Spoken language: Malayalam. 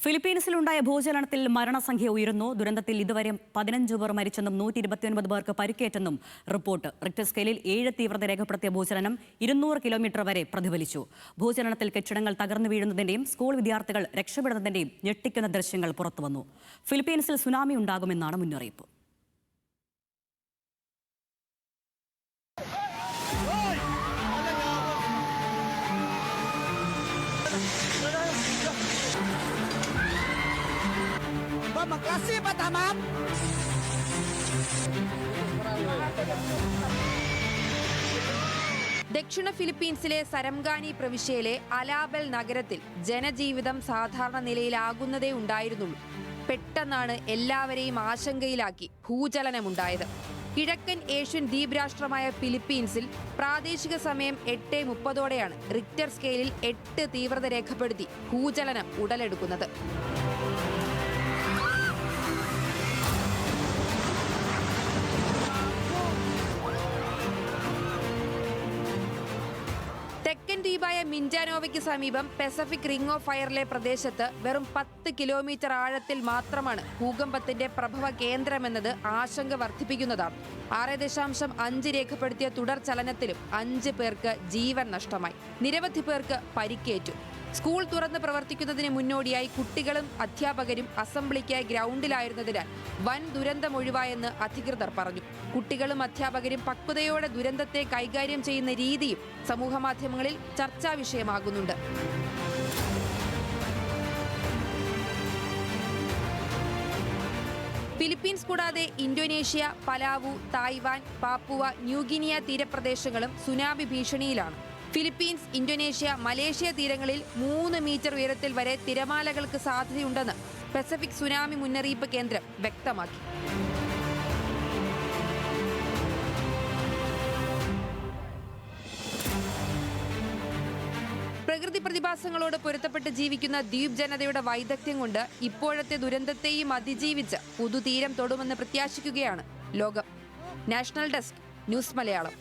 ഫിലിപ്പീൻസിലുണ്ടായ ഭൂചലനത്തിൽ മരണസംഖ്യ ഉയരുന്നു. ദുരന്തത്തിൽ ഇതുവരെ 15 പേർ മരിച്ചെന്നും 129 പേർക്ക് പരിക്കേറ്റെന്നും റിപ്പോർട്ട്. റിക്ടർ സ്കെയിലിൽ 7 തീവ്രത രേഖപ്പെടുത്തിയ ഭൂചലനം 200 കിലോമീറ്റർ വരെ പ്രതിഫലിച്ചു. ഭൂചലനത്തിൽ കെട്ടിടങ്ങൾ തകർന്നു വീഴുന്നതിന്റെയും സ്കൂൾ വിദ്യാർത്ഥികൾ രക്ഷപ്പെടുന്നതിന്റെയും ഞെട്ടിക്കുന്ന ദൃശ്യങ്ങൾ പുറത്തുവന്നു. ഫിലിപ്പീൻസിൽ സുനാമി ഉണ്ടാകുമെന്നാണ് മുന്നറിയിപ്പ്. Magklase pa tamam. ദക്ഷിണ ഫിലിപ്പീൻസിലെ സരംഗാനി പ്രവിശ്യയിലെ അലാബൽ നഗരത്തിൽ ജനജീവിതം സാധാരണ നിലയിലാകുന്നതേ ഉണ്ടായിരുന്നുള്ളൂ. പെട്ടെന്നാണ് എല്ലാവരെയും ആശങ്കയിലാക്കി ഭൂചലനമുണ്ടായത്. കിഴക്കൻ ഏഷ്യൻ ദ്വീപ് രാഷ്ട്രമായ ഫിലിപ്പീൻസിൽ പ്രാദേശിക സമയം 8:30ഓടെയാണ് റിക്ടർ സ്കെയിലിൽ 8 തീവ്രത രേഖപ്പെടുത്തി ഭൂചലനം ഉടലെടുക്കുന്നത്. തെക്കൻ ദ്വീപായ മിൻഡാനോവയ്ക്ക് സമീപം പസഫിക് റിംഗ് ഓഫ് ഫയറിലെ പ്രദേശത്ത് വെറും 10 കിലോമീറ്റർ ആഴത്തിൽ മാത്രമാണ് ഭൂകമ്പത്തിന്റെ പ്രഭവ കേന്ദ്രമെന്നത് ആശങ്ക വർദ്ധിപ്പിക്കുന്നതാണ്. 6.5 രേഖപ്പെടുത്തിയ തുടർ ചലനത്തിലും 5 പേർക്ക് ജീവൻ നഷ്ടമായി. നിരവധി പേർക്ക് പരിക്കേറ്റു. സ്കൂൾ തുറന്ന് പ്രവർത്തിക്കുന്നതിന് മുന്നോടിയായി കുട്ടികളും അധ്യാപകരും അസംബ്ലിക്കായി ഗ്രൗണ്ടിലായിരുന്നതിനാൽ വൻ ദുരന്തമൊഴിവായെന്ന് അധികൃതർ പറഞ്ഞു. കുട്ടികളും അധ്യാപകരും പക്വതയോടെ ദുരന്തത്തെ കൈകാര്യം ചെയ്യുന്ന രീതിയും സമൂഹമാധ്യമങ്ങളിൽ ചർച്ചാ വിഷയമാകുന്നുണ്ട്. ഫിലിപ്പീൻസ് കൂടാതെ Indonesia, Palau, Taiwan, Papua New Guinea തീരപ്രദേശങ്ങളും സുനാമി ഭീഷണിയിലാണ്. ഫിലിപ്പീൻസ്, ഇന്തോനേഷ്യ, മലേഷ്യ തീരങ്ങളിൽ 3 മീറ്റർ ഉയരത്തിൽ വരെ തിരമാലകൾക്ക് സാധ്യതയുണ്ടെന്ന് പസഫിക് സുനാമി മുന്നറിയിപ്പ് കേന്ദ്രം വ്യക്തമാക്കി. പ്രകൃതി പ്രതിഭാസങ്ങളോട് പൊരുത്തപ്പെട്ട് ജീവിക്കുന്ന ദ്വീപ് ജനതയുടെ വൈദഗ്ധ്യം കൊണ്ട് ഇപ്പോഴത്തെ ദുരന്തത്തെയും അതിജീവിച്ച് പുതുതീരം തൊടുമെന്ന് പ്രത്യാശിക്കുകയാണ് ലോകം. National desk, news Malayalam.